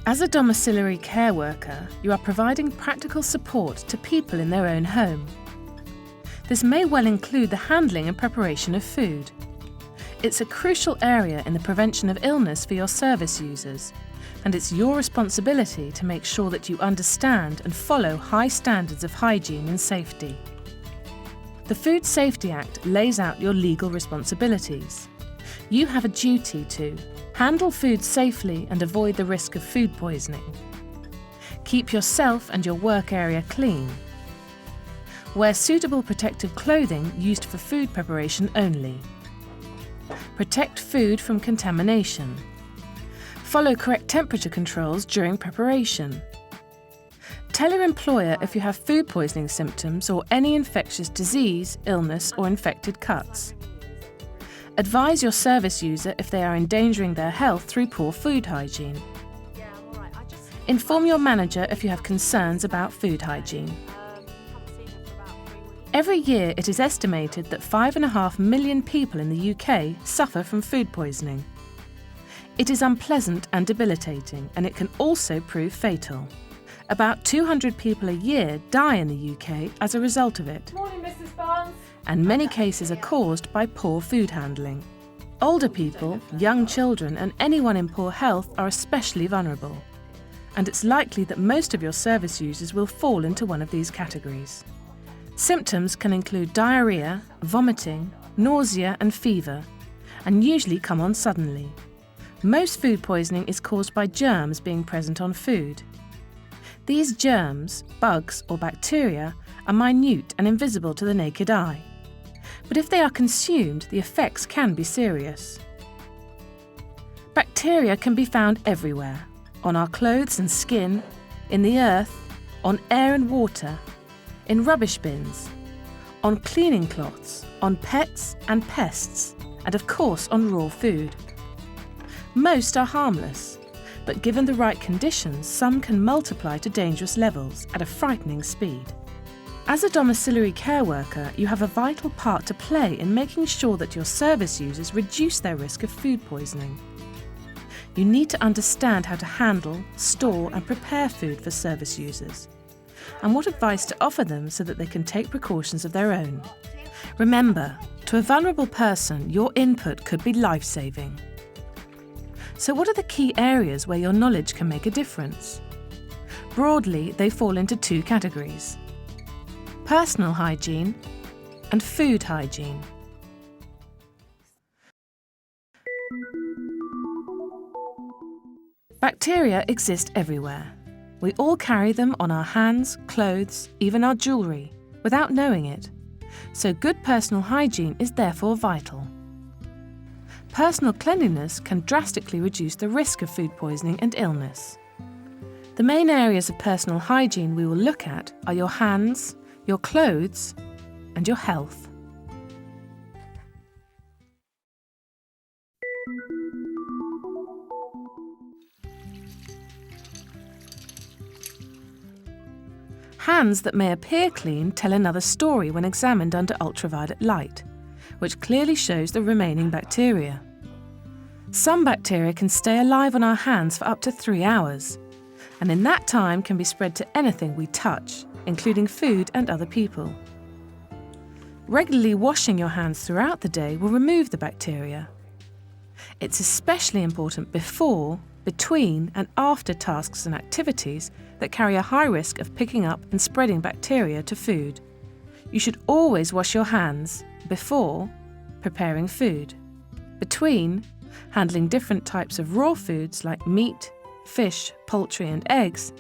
As a domiciliary care worker, you are providing practical support to people in their own home. This may well include the handling and preparation of food. It's a crucial area in the prevention of illness for your service users, and it's your responsibility to make sure that you understand and follow high standards of hygiene and safety. The Food Safety Act lays out your legal responsibilities. You have a duty to handle food safely and avoid the risk of food poisoning. Keep yourself and your work area clean. Wear suitable protective clothing used for food preparation only. Protect food from contamination. Follow correct temperature controls during preparation. Tell your employer if you have food poisoning symptoms or any infectious disease, illness or infected cuts. Advise your service user if they are endangering their health through poor food hygiene. Inform your manager if you have concerns about food hygiene. Every year it is estimated that 5.5 million people in the UK suffer from food poisoning. It is unpleasant and debilitating, and it can also prove fatal. About 200 people a year die in the UK as a result of it. Morning, Mrs. Barnes. And many cases are caused by poor food handling. Older people, young children and anyone in poor health are especially vulnerable. And it's likely that most of your service users will fall into one of these categories. Symptoms can include diarrhoea, vomiting, nausea and fever, and usually come on suddenly. Most food poisoning is caused by germs being present on food. These germs, bugs or bacteria, are minute and invisible to the naked eye. But if they are consumed, the effects can be serious. Bacteria can be found everywhere, on our clothes and skin, in the earth, on air and water, in rubbish bins, on cleaning cloths, on pets and pests, and of course on raw food. Most are harmless, but given the right conditions, some can multiply to dangerous levels at a frightening speed. As a domiciliary care worker, you have a vital part to play in making sure that your service users reduce their risk of food poisoning. You need to understand how to handle, store and prepare food for service users, and what advice to offer them so that they can take precautions of their own. Remember, to a vulnerable person, your input could be life-saving. So what are the key areas where your knowledge can make a difference? Broadly, they fall into two categories: personal hygiene and food hygiene. Bacteria exist everywhere. We all carry them on our hands, clothes, even our jewellery, without knowing it. So good personal hygiene is therefore vital. Personal cleanliness can drastically reduce the risk of food poisoning and illness. The main areas of personal hygiene we will look at are your hands, your clothes, and your health. Hands that may appear clean tell another story when examined under ultraviolet light, which clearly shows the remaining bacteria. Some bacteria can stay alive on our hands for up to 3 hours, and in that time can be spread to anything we touch, including food and other people. Regularly washing your hands throughout the day will remove the bacteria. It's especially important before, between and after tasks and activities that carry a high risk of picking up and spreading bacteria to food. You should always wash your hands before preparing food, between handling different types of raw foods like meat, fish, poultry and eggs,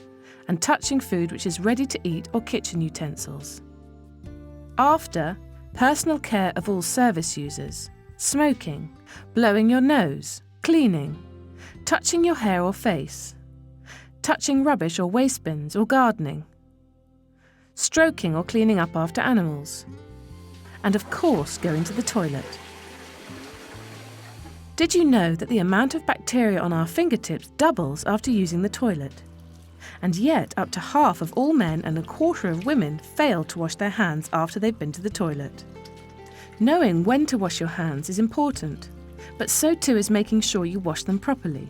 and touching food which is ready to eat or kitchen utensils. After, personal care of all service users, smoking, blowing your nose, cleaning, touching your hair or face, touching rubbish or waste bins or gardening, stroking or cleaning up after animals, and of course going to the toilet. Did you know that the amount of bacteria on our fingertips doubles after using the toilet? And yet up to half of all men and a quarter of women fail to wash their hands after they've been to the toilet. Knowing when to wash your hands is important, but so too is making sure you wash them properly.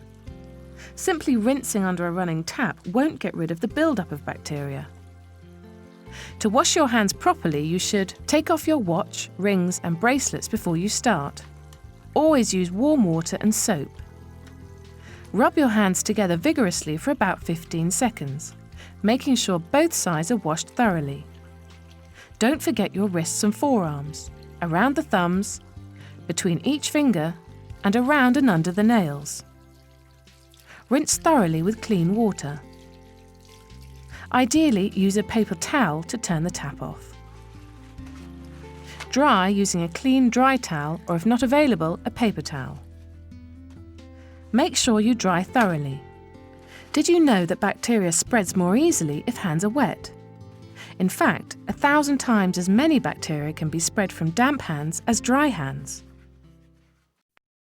Simply rinsing under a running tap won't get rid of the buildup of bacteria. To wash your hands properly, you should take off your watch, rings and bracelets before you start. Always use warm water and soap. Rub your hands together vigorously for about 15 seconds, making sure both sides are washed thoroughly. Don't forget your wrists and forearms, around the thumbs, between each finger, and around and under the nails. Rinse thoroughly with clean water. Ideally, use a paper towel to turn the tap off. Dry using a clean dry towel, or if not available, a paper towel. Make sure you dry thoroughly. Did you know that bacteria spreads more easily if hands are wet? In fact, 1,000 times as many bacteria can be spread from damp hands as dry hands.